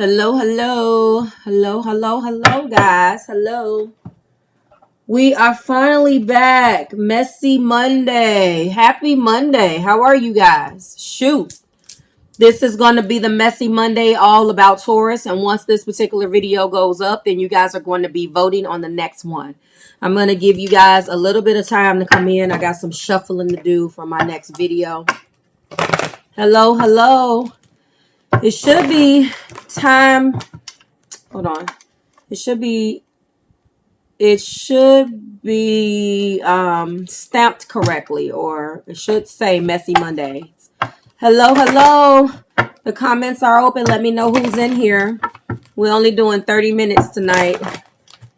Hello, hello, hello, hello, hello, guys. Hello. We are finally back. Messy Monday. Happy Monday. How are you guys? Shoot. This is going to be the Messy Monday all about Taurus. And once this particular video goes up, then you guys are going to be voting on the next one. I'm going to give you guys a little bit of time to come in. I got some shuffling to do for my next video. Hello, hello. It should be time. Hold on. It should be stamped correctly, or it should say Messy Mondays. Hello, hello. The comments are open. Let me know who's in here. We're only doing 30 minutes tonight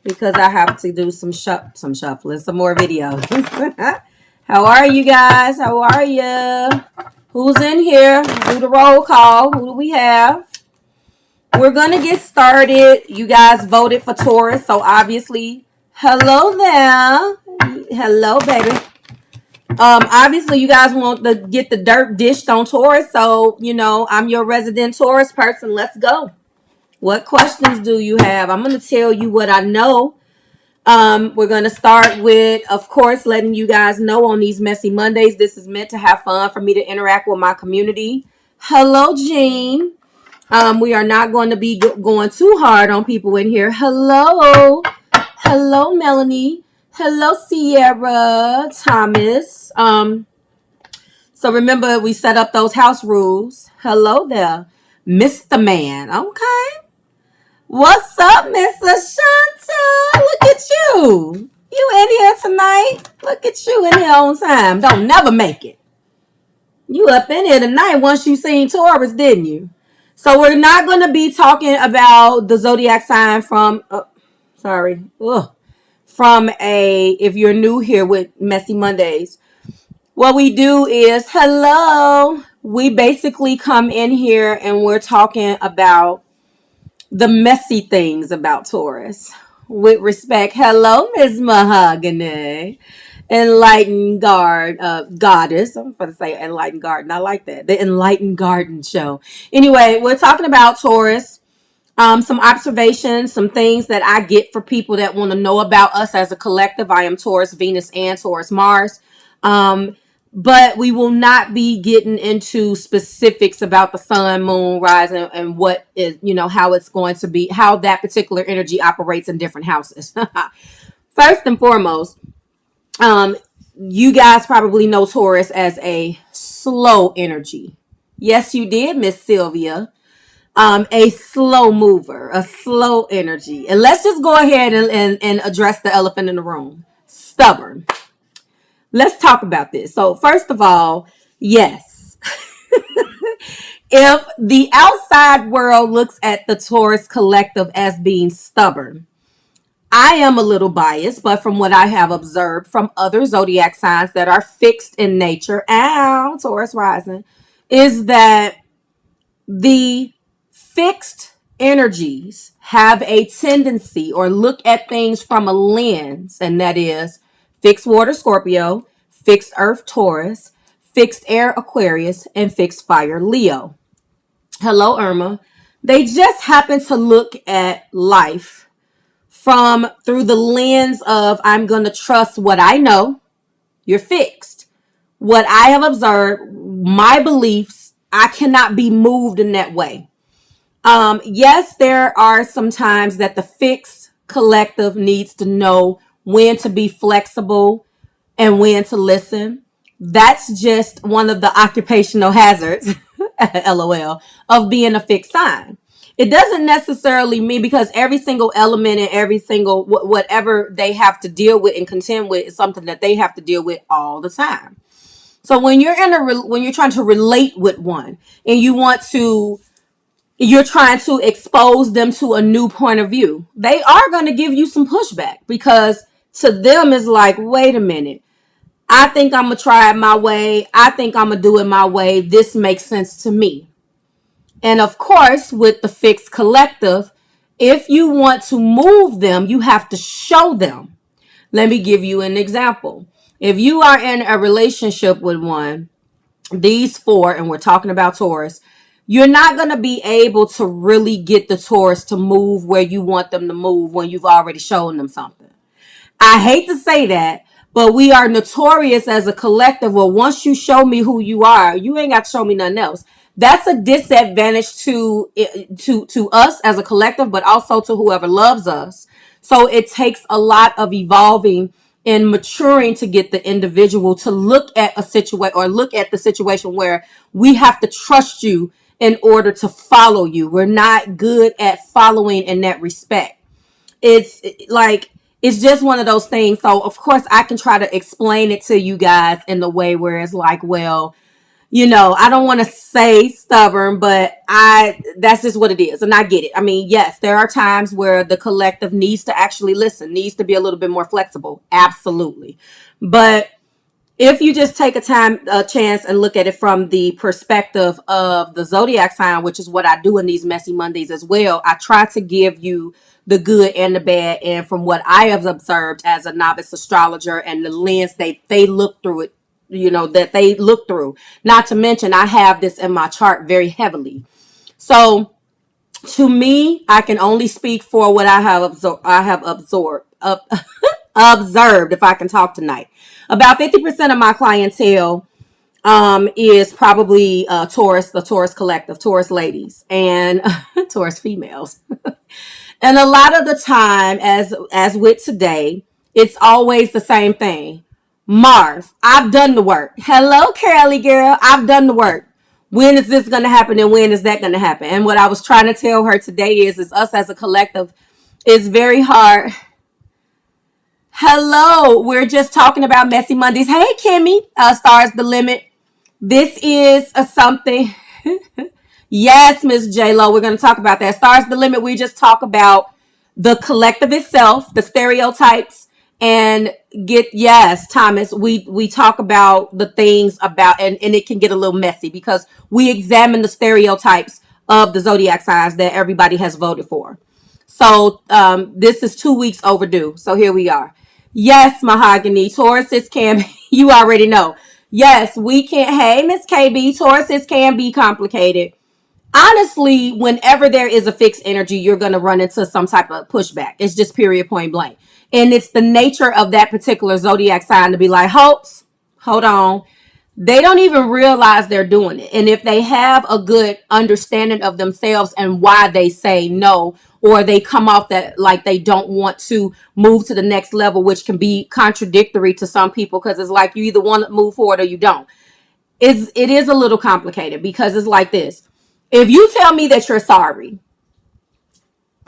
because I have to do some shuffling, some more videos. How are you guys? How are you? Who's in here? Do the roll call. Who do we have? We're going to get started. You guys voted for Taurus, so obviously, hello there. Hello, baby. Obviously, you guys want to get the dirt dished on Taurus, so, you know, I'm your resident Taurus person. Let's go. What questions do you have? I'm going to tell you what I know. We're going to start with, of course, letting you guys know on these Messy Mondays, this is meant to have fun for me to interact with my community. Hello, Jean. We are not going to be going too hard on people in here. Hello. Hello, Melanie. Hello, Sierra Thomas. So remember, we set up those house rules. Hello there, Mr. Man. Okay. What's up, Mr. Shanta? Look at you. You in here tonight? Look at you in here on time. Don't never make it. You up in here tonight once you seen Taurus, didn't you? So we're not going to be talking about the zodiac sign from, if you're new here with Messy Mondays. What we do is, hello, we basically come in here and we're talking about the messy things about Taurus. With respect, hello, Ms. Mahogany. Enlightened goddess. I'm going to say enlightened garden. I like that. The enlightened garden show. Anyway, we're talking about Taurus. Some observations, some things that I get for people that want to know about us as a collective. I am Taurus, Venus, and Taurus, Mars. But we will not be getting into specifics about the sun, moon, rising, and what is, how it's going to be, how that particular energy operates in different houses. First and foremost, you guys probably know Taurus as a slow energy. Yes, you did, Miss Sylvia. A slow mover, a slow energy. And let's just go ahead and address the elephant in the room. Stubborn. Let's talk about this. So first of all, yes. If the outside world looks at the Taurus collective as being stubborn, I am a little biased, but from what I have observed from other zodiac signs that are fixed in nature, Taurus rising, is that the fixed energies have a tendency or look at things from a lens, and that is fixed water Scorpio, fixed earth Taurus, fixed air Aquarius, and fixed fire Leo. Hello, Irma. They just happen to look at life through the lens of, I'm going to trust what I know. You're fixed. What I have observed, my beliefs, I cannot be moved in that way. Yes, there are some times that the fixed collective needs to know when to be flexible and when to listen. That's just one of the occupational hazards, LOL, of being a fixed sign. It doesn't necessarily mean, because every single element and every single whatever they have to deal with and contend with is something that they have to deal with all the time. So when you're when you're trying to relate with one and you're trying to expose them to a new point of view, they are going to give you some pushback, because to them it's like, wait a minute, I think I'm going to try it my way. I think I'm going to do it my way. This makes sense to me. And of course, with the fixed collective, if you want to move them, you have to show them. Let me give you an example. If you are in a relationship with one, these four, and we're talking about Taurus, you're not going to be able to really get the Taurus to move where you want them to move when you've already shown them something. I hate to say that, but we are notorious as a collective. Well, once you show me who you are, you ain't got to show me nothing else. That's a disadvantage to us as a collective, but also to whoever loves us. So it takes a lot of evolving and maturing to get the individual to look at a situation or look at the situation where we have to trust you in order to follow you. We're not good at following in that respect. It's like, it's just one of those things. So of course I can try to explain it to you guys in the way where it's like, well, I don't want to say stubborn, but that's just what it is. And I get it. I mean, yes, there are times where the collective needs to actually listen, needs to be a little bit more flexible. Absolutely. But if you just take a chance and look at it from the perspective of the zodiac sign, which is what I do in these Messy Mondays as well, I try to give you the good and the bad. And from what I have observed as a novice astrologer and the lens they look through it, that they look through. Not to mention, I have this in my chart very heavily. So to me, I can only speak for what I have observed, if I can talk tonight. About 50% of my clientele is probably Taurus, the Taurus collective, Taurus ladies, and Taurus females. And a lot of the time, as with today, it's always the same thing. Mars, I've done the work. Hello, Curly girl, I've done the work. When is this going to happen and when is that going to happen? And what I was trying to tell her today is us as a collective, it's very hard. Hello, we're just talking about Messy Mondays. Hey, Kimmy, Stars the Limit. This is something. Yes, Miss J-Lo, we're going to talk about that. Stars the Limit, we just talk about the collective itself, the stereotypes, and yes, Thomas, we talk about the things about, and it can get a little messy because we examine the stereotypes of the zodiac signs that everybody has voted for. So this is 2 weeks overdue. So here we are. Yes, Mahogany, Tauruses can, you already know. Yes, we can. Hey, Miss KB, Tauruses can be complicated. Honestly, whenever there is a fixed energy, you're going to run into some type of pushback. It's just period, point blank. And it's the nature of that particular zodiac sign to be like, hold on. They don't even realize they're doing it. And if they have a good understanding of themselves and why they say no, or they come off that like they don't want to move to the next level, which can be contradictory to some people because it's like you either want to move forward or you don't. It is a little complicated because it's like this. If you tell me that you're sorry,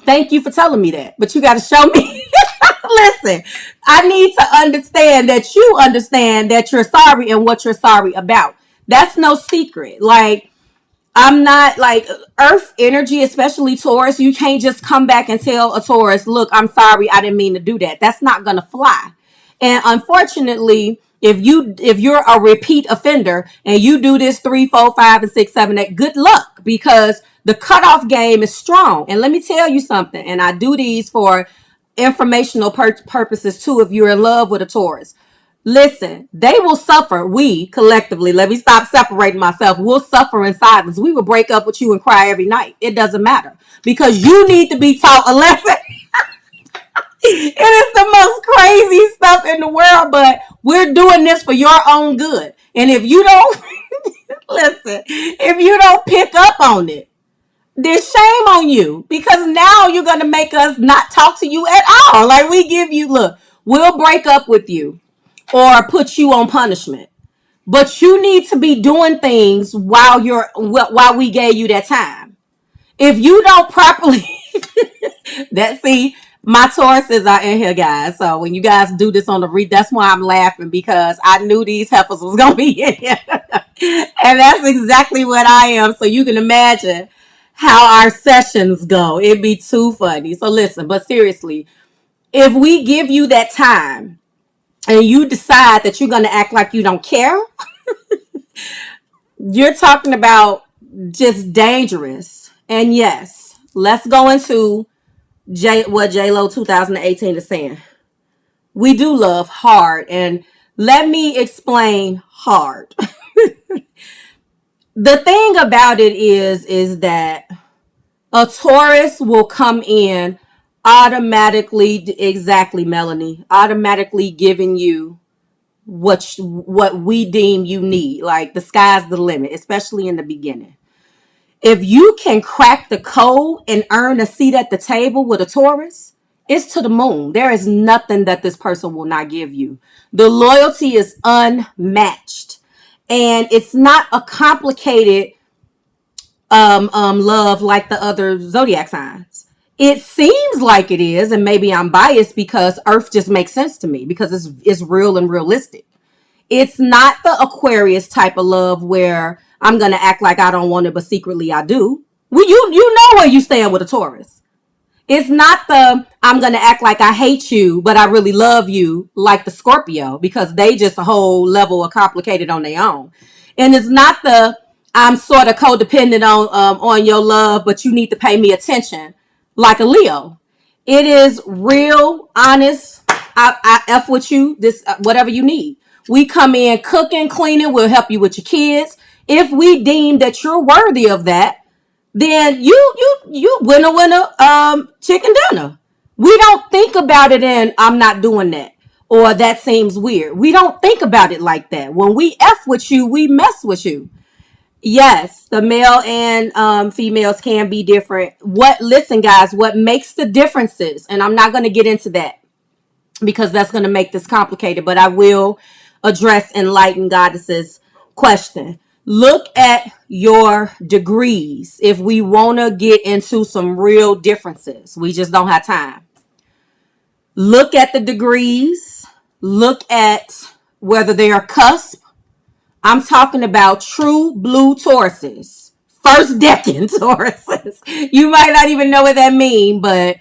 thank you for telling me that, but you got to show me. Listen, I need to understand that you understand that you're sorry and what you're sorry about. That's no secret. Like, I'm not like earth energy, especially Taurus. You can't just come back and tell a Taurus, look, I'm sorry, I didn't mean to do that. That's not going to fly. And unfortunately, if you're a repeat offender and you do this 3, 4, 5, and 6, 7, 8, good luck, because the cutoff game is strong. And let me tell you something, and I do these for informational purposes too. If you're in love with a Taurus, listen, they will suffer. We collectively, let me stop separating myself, we'll suffer in silence. We will break up with you and cry every night. It doesn't matter because you need to be taught a lesson. It is the most crazy stuff in the world, but we're doing this for your own good. And if you don't listen, if you don't pick up on it, there's shame on you, because now you're going to make us not talk to you at all. Like, we give you, look, we'll break up with you or put you on punishment, but you need to be doing things while we gave you that time. If you don't properly see, my Tauruses are in here, guys. So when you guys do this on the read, that's why I'm laughing, because I knew these heifers was going to be in here. And that's exactly what I am. So you can imagine how our sessions go. It'd be too funny. So listen, but seriously, if we give you that time and you decide that you're going to act like you don't care, you're talking about just dangerous. And yes, let's go into what J-Lo 2018 is saying. We do love hard. And let me explain hard. The thing about it is that a Taurus will come in automatically, exactly, Melanie, automatically giving you what we deem you need. Like the sky's the limit, especially in the beginning. If you can crack the code and earn a seat at the table with a Taurus, it's to the moon. There is nothing that this person will not give you. The loyalty is unmatched. And it's not a complicated love like the other zodiac signs. It seems like it is, and maybe I'm biased because Earth just makes sense to me because it's real and realistic. It's not the Aquarius type of love where I'm gonna act like I don't want it, but secretly I do. You know where you stand with a Taurus. It's not the I'm gonna act like I hate you, but I really love you like the Scorpio because they just a whole level of complicated on their own. And it's not the I'm sort of codependent on your love, but you need to pay me attention like a Leo. It is real, honest. I F with you. This whatever you need. We come in cooking, cleaning. We'll help you with your kids. If we deem that you're worthy of that, then you winner chicken dinner. We don't think about it and I'm not doing that or that seems weird. We don't think about it like that. When we F with you, we mess with you. Yes, the male and females can be different. Listen, guys, what makes the differences, and I'm not going to get into that because that's going to make this complicated, but I will address Enlightened Goddess's question. Look at your degrees if we want to get into some real differences. We just don't have time. Look at the degrees. Look at whether they are cusp. I'm talking about true blue Tauruses. First decan Tauruses. You might not even know what that means, but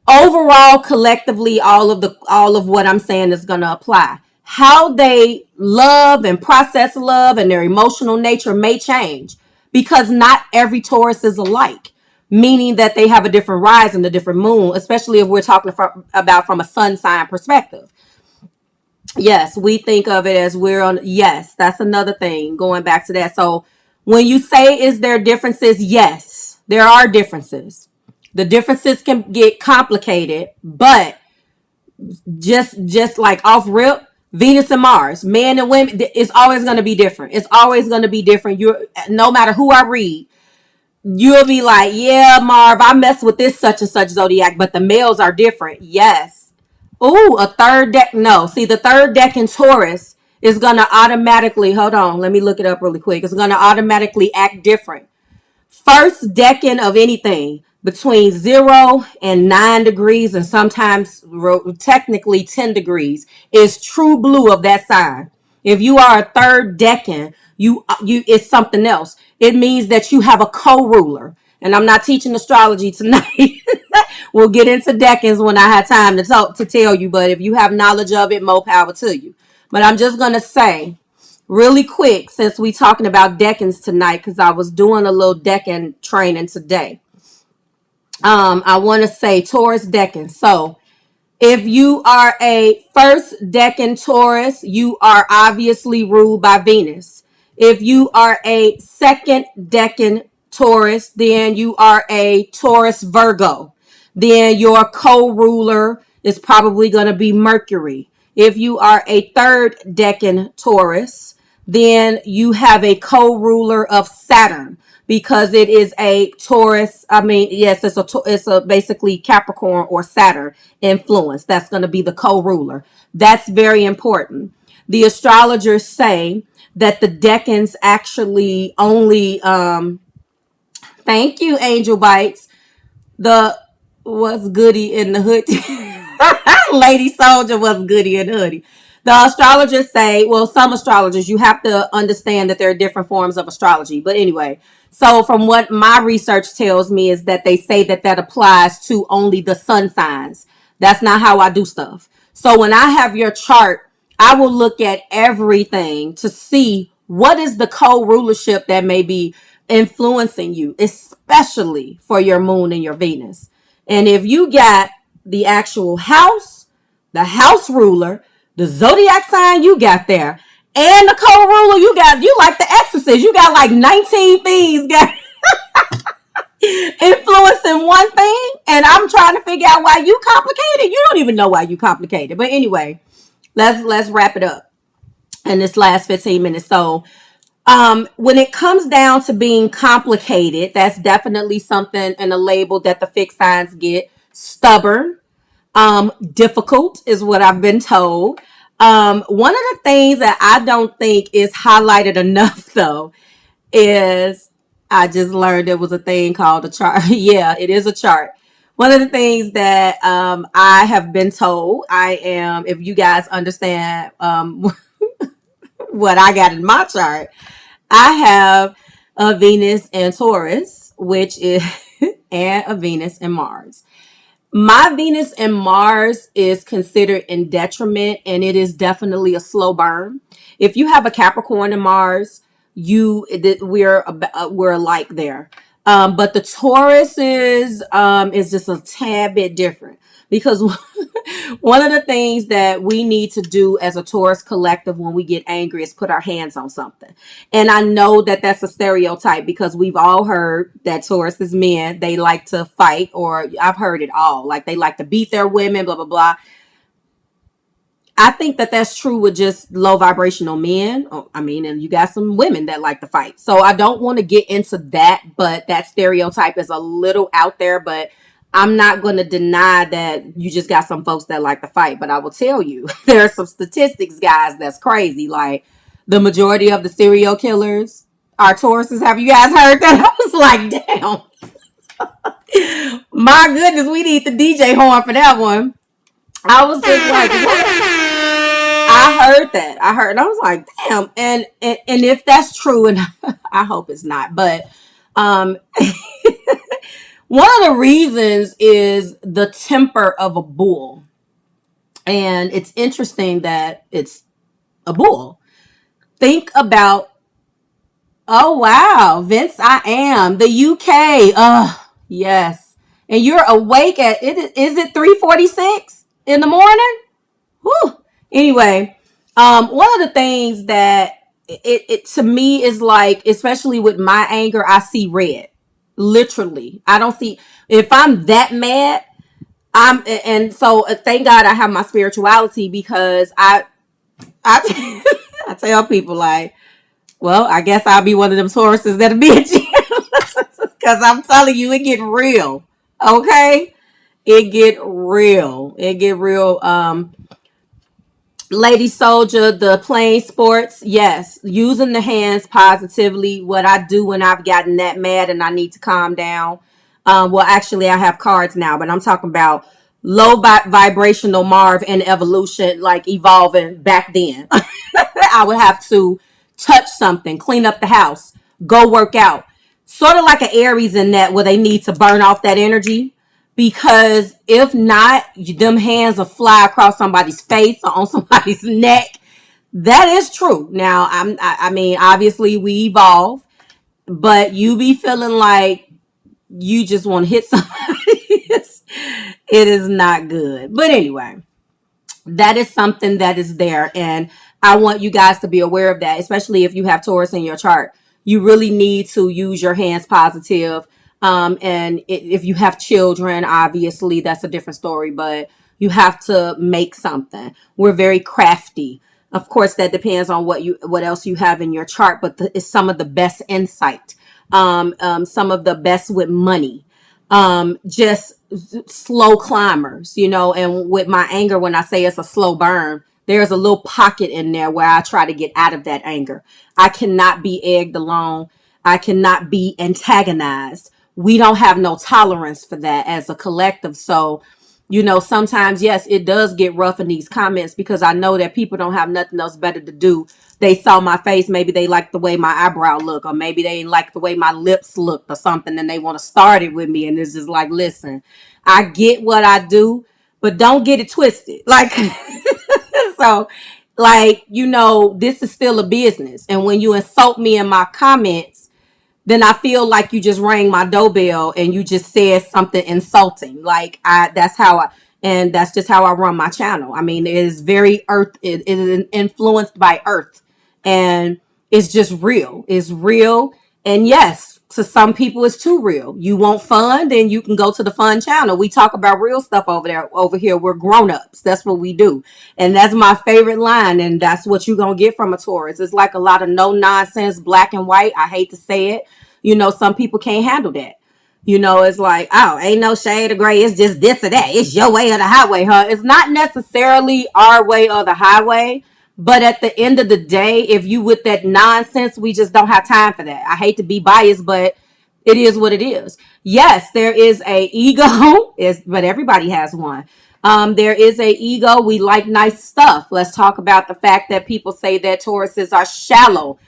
overall, collectively, all of what I'm saying is going to apply. How they love and process love and their emotional nature may change because not every Taurus is alike, meaning that they have a different rise and a different moon, especially if we're talking about from a sun sign perspective. Yes, we think of it as we're on. Yes, that's another thing. Going back to that. So when you say is there differences? Yes, there are differences. The differences can get complicated, but just like off rip, Venus and Mars, men and women, it's always going to be different. It's always going to be different. You're no matter who I read, you'll be like, yeah, Marv, I mess with this such and such zodiac, but the males are different. Yes. Ooh, a third deck. No, see, the third deck in Taurus is going to automatically, hold on, let me look it up really quick. It's going to automatically act different. First decan of anything between 0 and 9 degrees, and sometimes technically 10 degrees, is true blue of that sign. If you are a third decan, you it's something else. It means that you have a co-ruler. And I'm not teaching astrology tonight. We'll get into decans when I have time to tell you. But if you have knowledge of it, more power to you. But I'm just going to say really quick, since we talking about decans tonight, because I was doing a little decan training today. I want to say Taurus decan. So if you are a first decan Taurus, you are obviously ruled by Venus. If you are a second decan Taurus, then you are a Taurus Virgo. Then your co-ruler is probably going to be Mercury. If you are a third decan Taurus, then you have a co-ruler of Saturn because it is a Taurus. I mean, yes, it's a basically Capricorn or Saturn influence. That's going to be the co-ruler. That's very important. The astrologers say that the decans actually only thank you, Angel Bites. The what's goody in the hood. Lady Soldier was goody in the hoodie. The astrologers say, well, some astrologers, you have to understand that there are different forms of astrology. But anyway, so from what my research tells me is that they say that applies to only the sun signs. That's not how I do stuff. So when I have your chart, I will look at everything to see what is the co-rulership that may be influencing you, especially for your moon and your Venus. And if you got the actual house, the house ruler, the zodiac sign you got there, And the co-ruler, you like the exorcist. You got like 19 things got influencing one thing. And I'm trying to figure out why you complicated. You don't even know why you complicated. But anyway, let's wrap it up in this last 15 minutes. So when it comes down to being complicated, that's definitely something and a label that the fixed signs get. Stubborn, difficult is what I've been told. One of the things that I don't think is highlighted enough though is I just learned there was a thing called a chart. Yeah, it is a chart. One of the things that I have been told, I am, if you guys understand what I got in my chart, I have a Venus and Taurus, which is, and a Venus and Mars. My Venus and Mars is considered in detriment, and it is definitely a slow burn. If you have a Capricorn and Mars, we're alike there. But the Taurus is just a tad bit different because one of the things that we need to do as a Taurus collective when we get angry is put our hands on something. And I know that that's a stereotype because we've all heard that Taurus is men. They like to fight, or I've heard it all. Like they like to beat their women, blah, blah, blah. I think that that's true with just low vibrational men. I mean, and you got some women that like to fight. So I don't want to get into that, but that stereotype is a little out there. But I'm not going to deny that you just got some folks that like to fight. But I will tell you, there are some statistics, guys, that's crazy. Like the majority of the serial killers are Tauruses. Have you guys heard that? I was like, damn. My goodness, we need the DJ horn for that one. I was just like, what? I heard that. And I was like, damn. And if that's true, and I hope it's not, but um one of the reasons is the temper of a bull. And it's interesting that it's a bull. Think about, oh wow, Vince, I am the UK. Yes. And you're awake at it. Is it 3:46 in the morning? Whew. Anyway, one of the things that it to me is like, especially with my anger, I see red. Literally, I don't see, if I'm that mad. And so thank God I have my spirituality because I I tell people like, well, I guess I'll be one of them Tauruses that'll be a gym because I'm telling you, it get real. Okay, it get real. It get real. Lady Soldier, the playing sports, yes, using the hands positively. What I do when I've gotten that mad and I need to calm down. Well, actually, I have cards now, but I'm talking about low vibrational Marv and evolution, like evolving back then. I would have to touch something, clean up the house, go work out. Sort of like an Aries in that where they need to burn off that energy. Because if not, them hands will fly across somebody's face or on somebody's neck. That is true. Now, I mean, obviously we evolve, but you be feeling like you just want to hit somebody. It is not good. But anyway, that is something that is there. And I want you guys to be aware of that, especially if you have Taurus in your chart. You really need to use your hands positive. And if you have children, obviously that's a different story, but you have to make something. We're very crafty. Of course, that depends on what else you have in your chart, but it's some of the best insight. Some of the best with money. Just slow climbers, and with my anger, when I say it's a slow burn, there's a little pocket in there where I try to get out of that anger. I cannot be egged along. I cannot be antagonized. We don't have no tolerance for that as a collective. So, sometimes, yes, it does get rough in these comments because I know that people don't have nothing else better to do. They saw my face. Maybe they like the way my eyebrow look, or maybe they like the way my lips looked or something, and they want to start it with me. And it's just like, listen, I get what I do, but don't get it twisted. Like, so, like, this is still a business. And when you insult me in my comments, then I feel like you just rang my doorbell and you just said something insulting. Like that's just how I run my channel. I mean, it is very earth. It is influenced by earth. And it's just real. It's real. And yes, to some people it's too real. You want fun, then you can go to the fun channel. We talk about real stuff over there. Over here, we're grown-ups. That's what we do. And that's my favorite line. And that's what you're gonna get from a Taurus. It's like a lot of no nonsense, black and white. I hate to say it. Some people can't handle that. It's like, oh, ain't no shade of gray. It's just this or that. It's your way or the highway, huh? It's not necessarily our way or the highway. But at the end of the day, if you with that nonsense, we just don't have time for that. I hate to be biased, but it is what it is. Yes, there is a ego, but everybody has one. There is a ego. We like nice stuff. Let's talk about the fact that people say that Tauruses are shallow.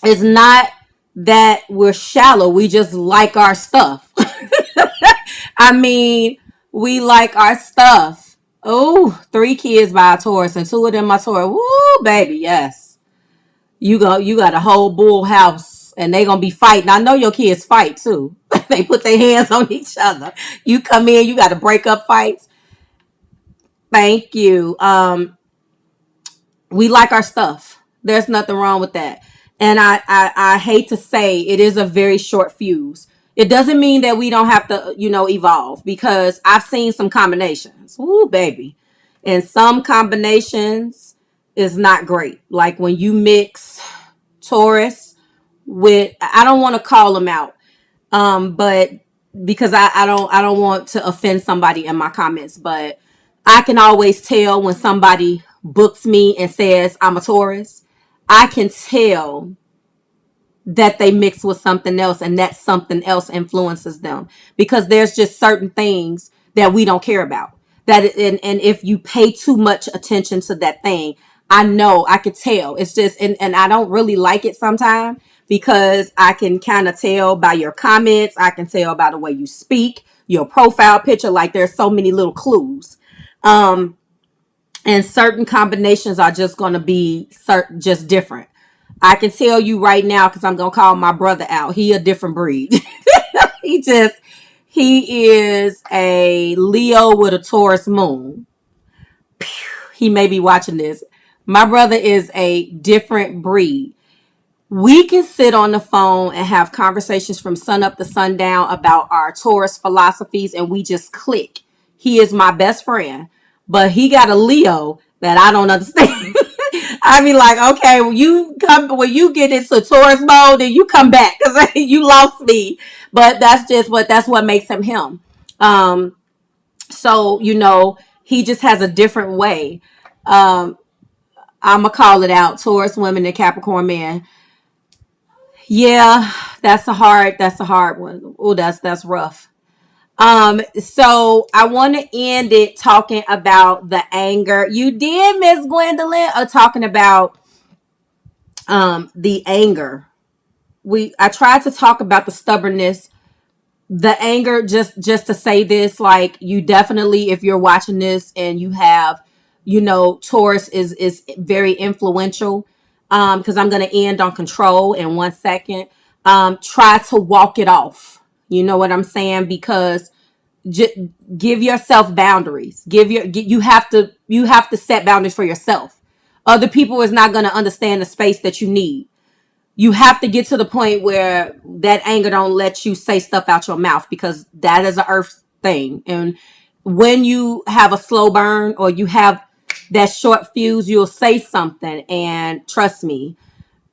It's not that we're shallow. We just like our stuff. I mean, we like our stuff. Oh, 3 kids by a Taurus and 2 of them are Taurus. Woo, baby, yes. You got a whole bull house and they gonna be fighting. I know your kids fight too. They put their hands on each other. You come in, you got to break up fights. Thank you. We like our stuff. There's nothing wrong with that. And I hate to say it is a very short fuse. It doesn't mean that we don't have to, evolve, because I've seen some combinations. Ooh, baby. And some combinations is not great. Like when you mix Taurus with, I don't want to call them out. But because I don't want to offend somebody in my comments, but I can always tell when somebody books me and says I'm a Taurus. I can tell that they mix with something else and that something else influences them, because there's just certain things that we don't care about, and if you pay too much attention to that thing, I could tell. It's just, and I don't really like it sometimes, because I can kind of tell by your comments. I can tell by the way you speak, your profile picture. Like there's so many little clues. And certain combinations are just going to be just different. I can tell you right now, because I'm going to call my brother out. He a different breed. He is a Leo with a Taurus moon. He may be watching this. My brother is a different breed. We can sit on the phone and have conversations from sun up to sundown about our Taurus philosophies, and we just click. He is my best friend, but he got a Leo that I don't understand. I be like, okay, when you get into Taurus mode, then you come back, because you lost me. But that's what makes him him. So he just has a different way. I'm gonna call it out. Taurus women and Capricorn men. Yeah, that's a hard one. Oh, that's rough. So I want to end it talking about the anger. You did, Miss Gwendolyn, talking about the anger. I tried to talk about the stubbornness, the anger, just to say this, like, you definitely, if you're watching this and you have, Taurus is very influential. Because I'm going to end on control in 1 second. Try to walk it off. You know what I'm saying? Because give yourself boundaries. You have to set boundaries for yourself. Other people is not going to understand the space that you need. You have to get to the point where that anger don't let you say stuff out your mouth, because that is an earth thing. And when you have a slow burn, or you have that short fuse, you'll say something, and trust me,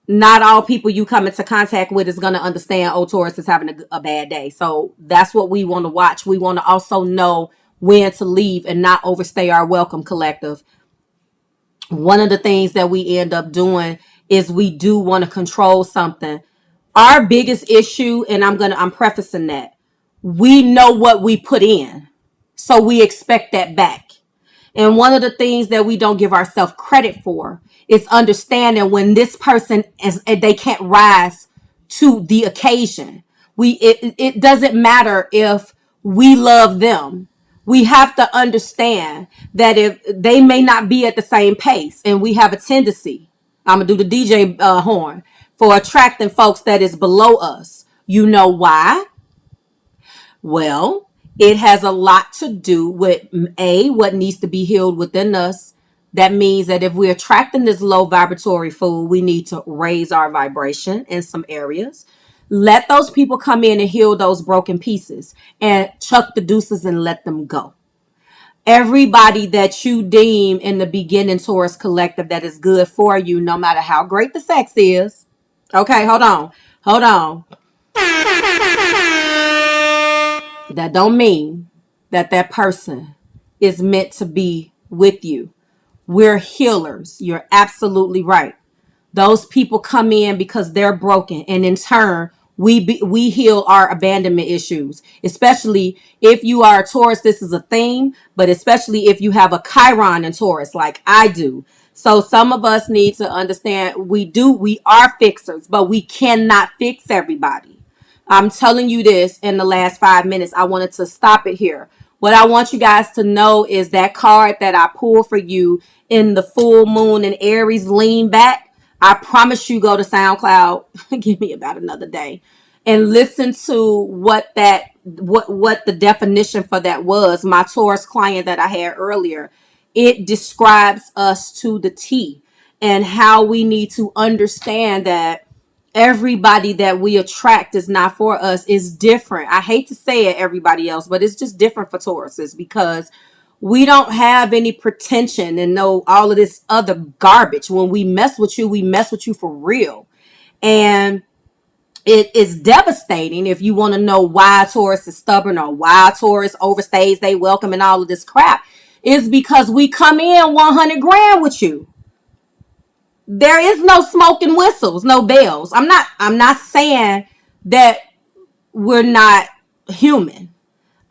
not all people you come into contact with is going to understand, oh, Taurus is having a bad day. So that's what we want to watch. We want to also know when to leave and not overstay our welcome, collective. One of the things that we end up doing is we do want to control something. Our biggest issue, and I'm prefacing that, we know what we put in, so we expect that back. And one of the things that we don't give ourselves credit for is understanding when this person they can't rise to the occasion. It doesn't matter if we love them. We have to understand that if they may not be at the same pace, and we have a tendency, I'm gonna do the DJ horn, for attracting folks that is below us. You know why? Well, it has a lot to do with what needs to be healed within us. That means that if we're attracting this low vibratory food, we need to raise our vibration in some areas. Let those people come in and heal those broken pieces and chuck the deuces and let them go. Everybody that you deem in the beginning Taurus collective that is good for you, no matter how great the sex is. Okay, hold on. Hold on. That don't mean that that person is meant to be with you. We're healers. You're absolutely right. Those people come in because they're broken, and in turn, we heal our abandonment issues. Especially if you are a Taurus, this is a theme, but especially if you have a Chiron in Taurus, like I do. So some of us need to understand we are fixers, but we cannot fix everybody. I'm telling you this in the last 5 minutes. I wanted to stop it here. What I want you guys to know is that card that I pulled for you in the full moon and Aries lean back. I promise you go to SoundCloud. Give me about another day and listen to what the definition for that was. My Taurus client that I had earlier. It describes us to the T and how we need to understand that everybody that we attract is not for us, is different. I hate to say it, everybody else, but it's just different for Tauruses because we don't have any pretension and know all of this other garbage. When we mess with you, we mess with you for real. And it is devastating if you want to know why Taurus is stubborn or why Taurus overstays they welcome and all of this crap. Is because we come in 100 grand with you. There is no smoke and whistles, no bells. I'm not saying that we're not human.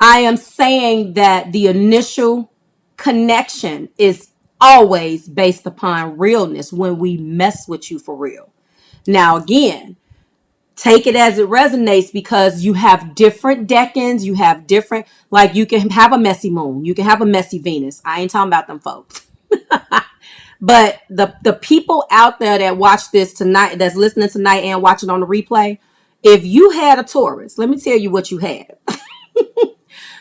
I am saying that the initial connection is always based upon realness when we mess with you for real. Now, again, take it as it resonates because you have different decans. You have different, like you can have a messy moon. You can have a messy Venus. I ain't talking about them folks. But the people out there that watch this tonight, that's listening tonight and watching on the replay, if you had a Taurus, let me tell you what you had.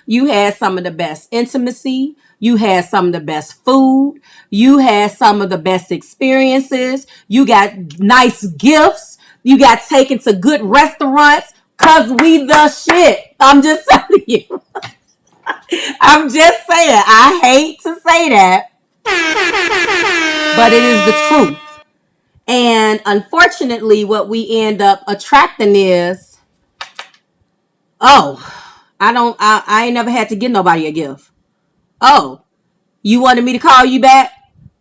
You had some of the best intimacy. You had some of the best food. You had some of the best experiences. You got nice gifts. You got taken to good restaurants because we the shit. I'm just telling you. I'm just saying. I hate to say that, but it is the truth. And unfortunately, what we end up attracting is, oh, I ain't never had to give nobody a gift. Oh, you wanted me to call you back?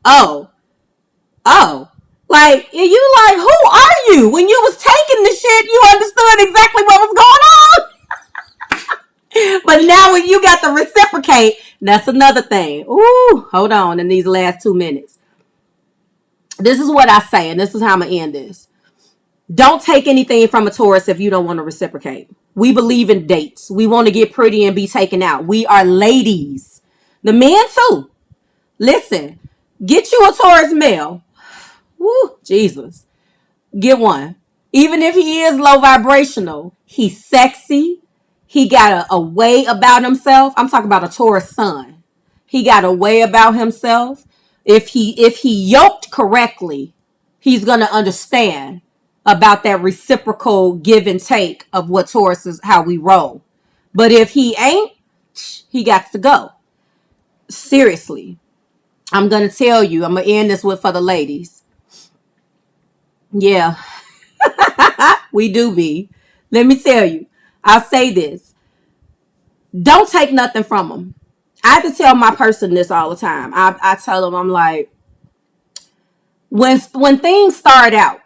Oh. Like, you like, who are you? When you was taking the shit, you understood exactly what was going on. But now when you got to reciprocate, that's another thing. Ooh, hold on in these last 2 minutes. This is what I say, and this is how I'm going to end this. Don't take anything from a Taurus if you don't want to reciprocate. We believe in dates. We want to get pretty and be taken out. We are ladies. The men too. Listen, get you a Taurus male. Woo, Jesus. Get one. Even if he is low vibrational, he's sexy. He got a way about himself. I'm talking about a Taurus sun. He got a way about himself. If he yoked correctly, he's going to understand about that reciprocal give and take of what Taurus is, how we roll. But if he ain't, he got to go. Seriously. I'm going to tell you, I'm going to end this with for the ladies. Yeah. We do be. Let me tell you. I'll say this. Don't take nothing from them. I have to tell my person this all the time. I tell them, I'm like, when things start out,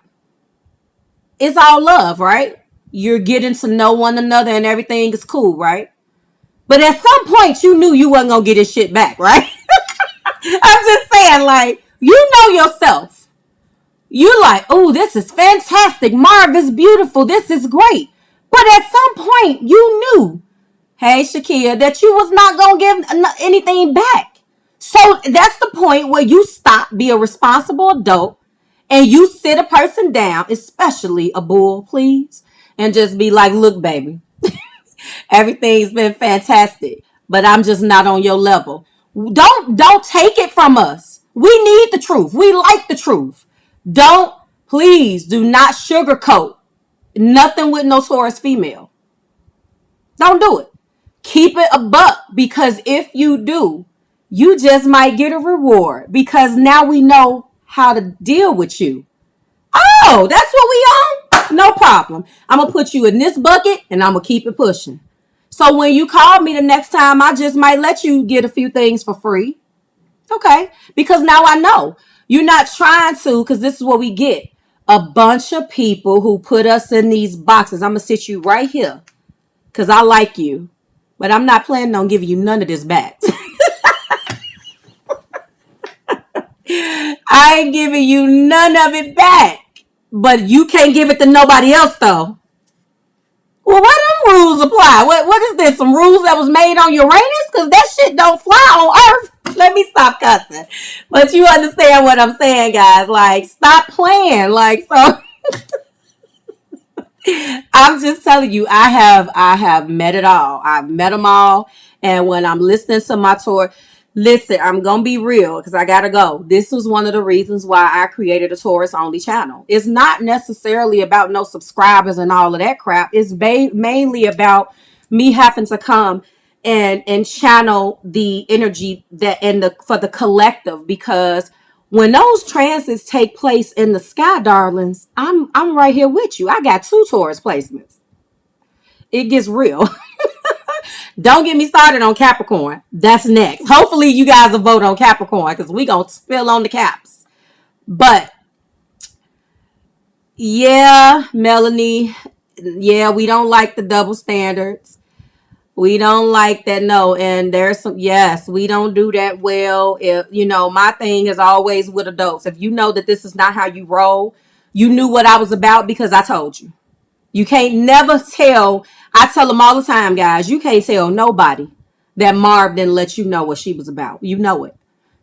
it's all love, right? You're getting to know one another and everything is cool, right? But at some point, you knew you wasn't going to get this shit back, right? I'm just saying, like, you know yourself. You're like, oh, this is fantastic. Marv is beautiful. This is great. But at some point, you knew, hey, Shakia, that you was not going to give anything back. So that's the point where you stop, be a responsible adult, and you sit a person down, especially a bull, please, and just be like, look, baby, everything's been fantastic, but I'm just not on your level. Don't take it from us. We need the truth. We like the truth. Please do not sugarcoat nothing with no Taurus female. Don't do it. Keep it a buck, because if you do, you just might get a reward, because now we know how to deal with you. Oh, that's what we on? No problem. I'm going to put you in this bucket and I'm going to keep it pushing. So when you call me the next time, I just might let you get a few things for free. Okay. Because now I know you're not trying to, because this is what we get. A bunch of people who put us in these boxes. I'm going to sit you right here because I like you, but I'm not planning on giving you none of this back. I ain't giving you none of it back. But you can't give it to nobody else, though. Well, what them rules apply? What is this? Some rules that was made on Uranus? Because that shit don't fly on Earth. Let me stop cussing. But you understand what I'm saying, guys. Like, stop playing. Like, so I'm just telling you, I have met it all. I've met them all. And when I'm listening to my tour, listen, I'm going to be real because I got to go. This was one of the reasons why I created a Taurus only channel. It's not necessarily about no subscribers and all of that crap. It's mainly about me having to come and channel the energy that for the collective, because when those transits take place in the sky, darlings, I'm right here with you. I got 2 Taurus placements. It gets real. Don't get me started on Capricorn. That's next. Hopefully you guys will vote on Capricorn because we going to spill on the caps. But yeah, Melanie, yeah, we don't like the double standards. We don't like that. No. And there's some, yes, we don't do that well. If, my thing is always with adults. If you know that this is not how you roll, you knew what I was about because I told you. You can't never tell. I tell them all the time, guys, you can't tell nobody that Marv didn't let you know what she was about. You know it.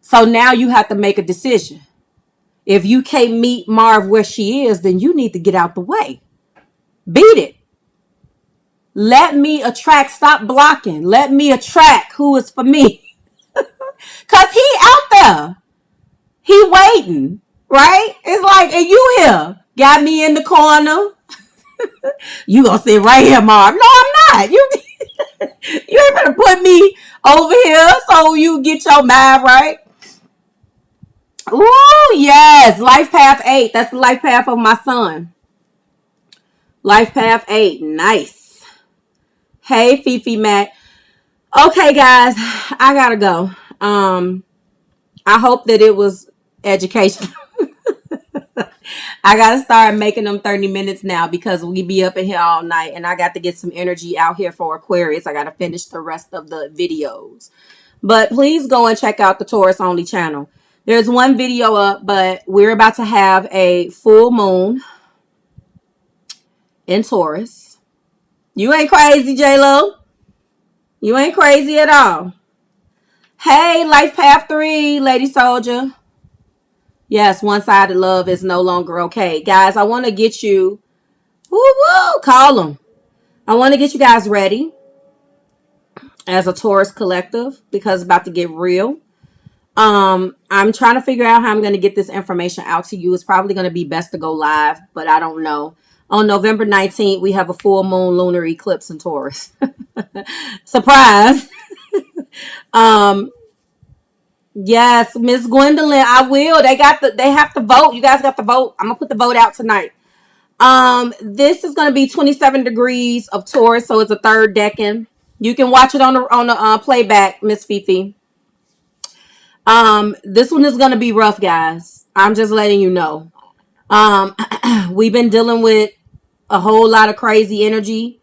So now you have to make a decision. If you can't meet Marv where she is, then you need to get out the way. Beat it. Let me attract. Stop blocking. Let me attract who is for me. Because he out there. He waiting. Right? It's like, and you here. Got me in the corner. You gonna sit right here, Marv. No, I'm not. You ain't gonna put me over here so you get your mind right. Ooh, yes. Life path 8. That's the life path of my son. Life path 8. Nice. Hey, Fifi Mac. Okay, guys. I gotta go. I hope that it was educational. I got to start making them 30 minutes now because we be up in here all night and I got to get some energy out here for Aquarius. I got to finish the rest of the videos. But please go and check out the Taurus only channel. There's one video up, but we're about to have a full moon in Taurus. You ain't crazy, J-Lo. You ain't crazy at all. Hey, Life Path 3, Lady Soldier. Yes, one-sided love is no longer okay. Guys, I want to get you, call them. I want to get you guys ready as a Taurus collective because it's about to get real. I'm trying to figure out how I'm going to get this information out to you. It's probably going to be best to go live, but I don't know. On November 19th, we have a full moon lunar eclipse in Taurus. Surprise. Yes, Miss Gwendolyn, I will. They have to vote. You guys got to vote. I'm gonna put the vote out tonight. This is gonna be 27 degrees of Taurus, so it's a third decan. You can watch it on the playback, Miss Fifi. This one is gonna be rough, guys. I'm just letting you know. We've been dealing with a whole lot of crazy energy.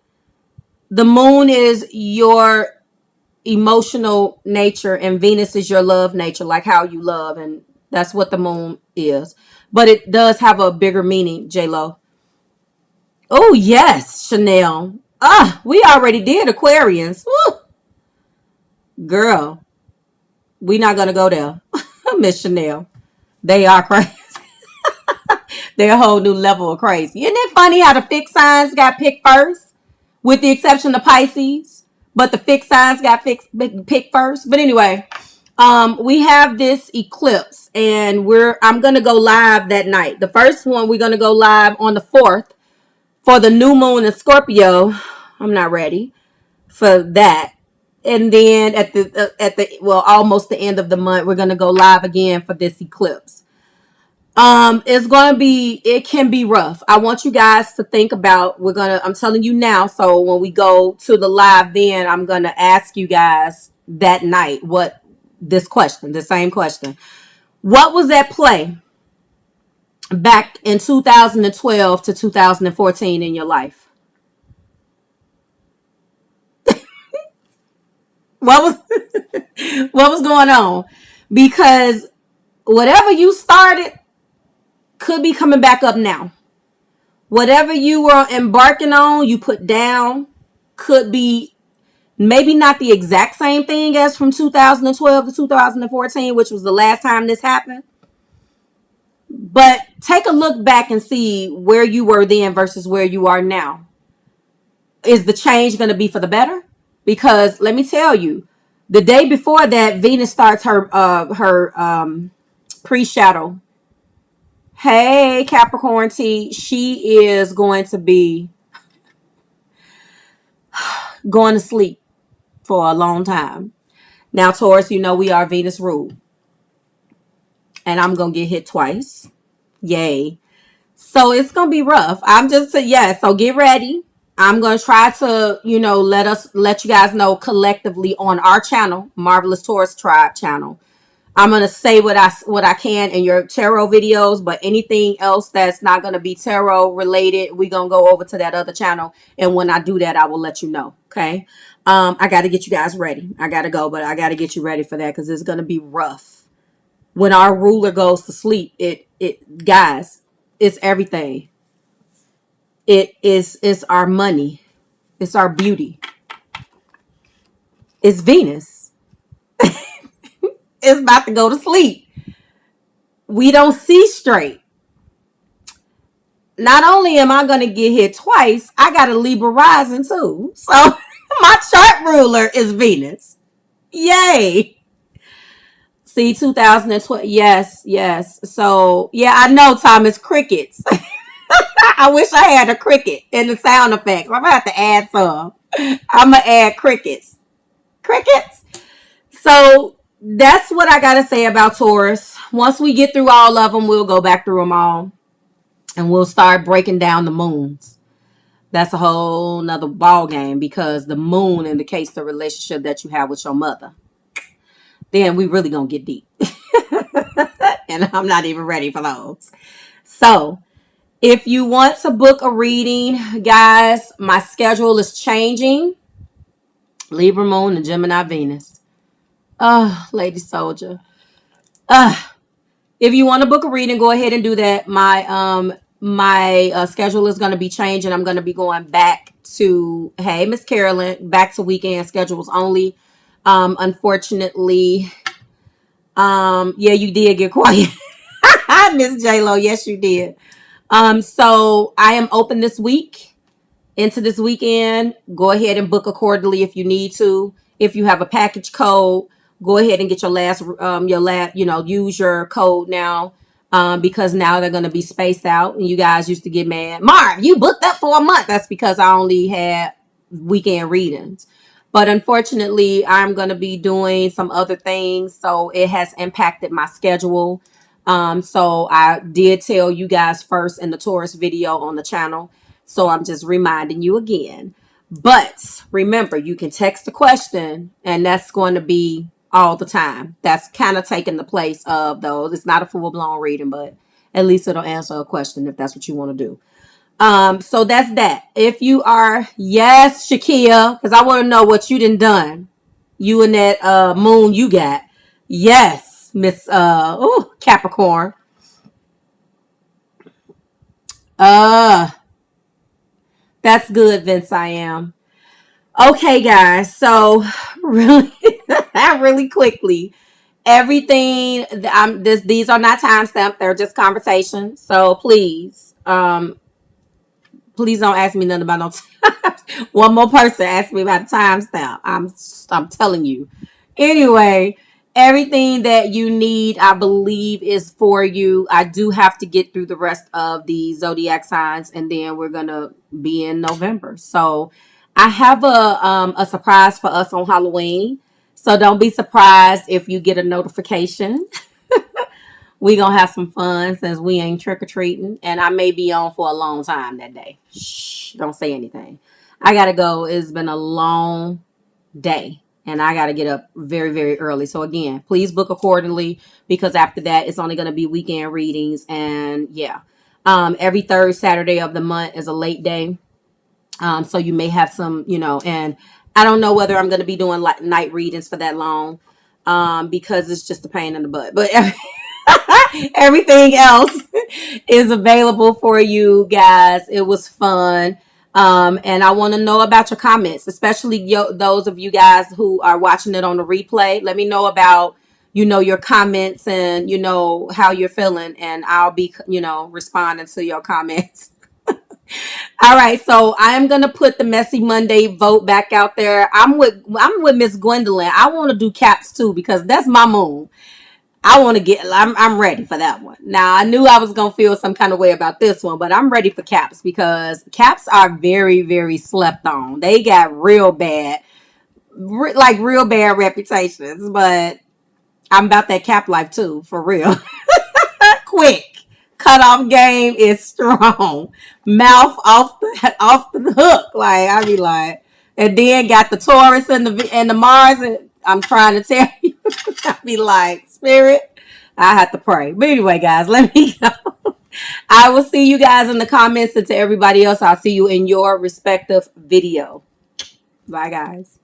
The moon is your emotional nature and Venus is your love nature, like how you love, and that's what the moon is. But it does have a bigger meaning, J-Lo. Oh yes, Chanel. We already did Aquarians. Woo. Girl, we not gonna go there. Miss Chanel. They are crazy. They're a whole new level of crazy. Isn't it funny how the fixed signs got picked first, with the exception of Pisces? But the fixed signs got picked first. But anyway, We have this eclipse, and I'm gonna go live that night. The first one we're gonna go live on the 4th for the new moon in Scorpio. I'm not ready for that. And then at the almost the end of the month, we're gonna go live again for this eclipse. It can be rough. I want you guys to think about, I'm telling you now, so when we go to the live, then I'm gonna ask you guys that night the same question. What was at play back in 2012 to 2014 in your life? What was what was going on? Because whatever you started could be coming back up now. Whatever you were embarking on, you put down, could be maybe not the exact same thing as from 2012 to 2014, which was the last time this happened. But take a look back and see where you were then versus where you are now. Is the change going to be for the better? Because let me tell you, the day before that, Venus starts her pre-shadow. Hey, Capricorn T, she is going to be going to sleep for a long time. Now, Taurus, you know we are Venus ruled. And I'm going to get hit twice. Yay. So it's going to be rough. So get ready. I'm going to try to, let you guys know collectively on our channel, Marvelous Taurus Tribe channel. I'm going to say what I can in your tarot videos, but anything else that's not going to be tarot related, we're going to go over to that other channel. And when I do that, I will let you know. Okay. I got to get you guys ready. I got to go, but I got to get you ready for that because it's going to be rough. When our ruler goes to sleep, guys, it's everything. It's our money. It's our beauty. It's Venus. It's about to go to sleep. We don't see straight. Not only am I going to get hit twice, I got a Libra rising too. So my chart ruler is Venus. Yay. See, 2012. Yes. So, yeah, I know, Thomas, crickets. I wish I had a cricket in the sound effects. I'm going to have to add some. I'm going to add crickets. Crickets. So that's what I got to say about Taurus. Once we get through all of them, we'll go back through them all. And we'll start breaking down the moons. That's a whole nother ball game because the moon indicates the relationship that you have with your mother. Then we really going to get deep. And I'm not even ready for those. So if you want to book a reading, guys, my schedule is changing. Libra Moon and Gemini Venus. Lady Soldier. If you want to book a reading, go ahead and do that. My schedule is going to be changing. I'm going to be going back to, hey, Miss Carolyn, back to weekend schedules only. Unfortunately, yeah, you did get quiet. Miss J-Lo, yes, you did. So I am open this week into this weekend. Go ahead and book accordingly if you need to. If you have a package code, go ahead and get use your code now. Because now they're going to be spaced out and you guys used to get mad. Mar, you booked up for a month. That's because I only had weekend readings. But unfortunately, I'm going to be doing some other things. So it has impacted my schedule. So I did tell you guys first in the Taurus video on the channel. So I'm just reminding you again. But remember, you can text the question and that's going to be all the time. That's kind of taking the place of those. It's not a full-blown reading, but at least it'll answer a question if that's what you want to do. So that's that. If you are, yes, Shakia, because I want to know what you done. You and that moon you got. Yes, Miss Capricorn. That's good, Vince. I am. Okay, guys. So really, really quickly, everything. These are not timestamped. They're just conversations. So please, please don't ask me nothing about no times. One more person asked me about a timestamp. I'm telling you. Anyway, Everything that you need, I believe, is for you. I do have to get through the rest of the zodiac signs, and then we're gonna be in November. So I have a surprise for us on Halloween. So don't be surprised if you get a notification. We gonna have some fun since we ain't trick or treating, and I may be on for a long time that day. Shh, don't say anything. I gotta go. It's been a long day, and I gotta get up very, very early. So again, please book accordingly because after that, it's only gonna be weekend readings, and yeah, every third Saturday of the month is a late day. So you may have some, and I don't know whether I'm gonna be doing like night readings for that long, because it's just a pain in the butt. But everything else is available for you guys. It was fun. And I want to know about your comments, especially those of you guys who are watching it on the replay. Let me know about, your comments and, how you're feeling. And I'll be, responding to your comments. All right. So I am going to put the Messy Monday vote back out there. I'm with Miss Gwendolyn. I want to do caps too, because that's my moon. I'm ready for that one. Now, I knew I was going to feel some kind of way about this one, but I'm ready for caps because caps are very, very slept on. They got real bad, real bad reputations, but I'm about that cap life too, for real. Quick. Cutoff game is strong. Mouth off the hook. Like, I be like, and then got the Taurus and the Mars, and I'm trying to tell you, I be like, spirit, I have to pray. But anyway, guys, let me go. I will see you guys in the comments, and to everybody else, I'll see you in your respective video. Bye, guys.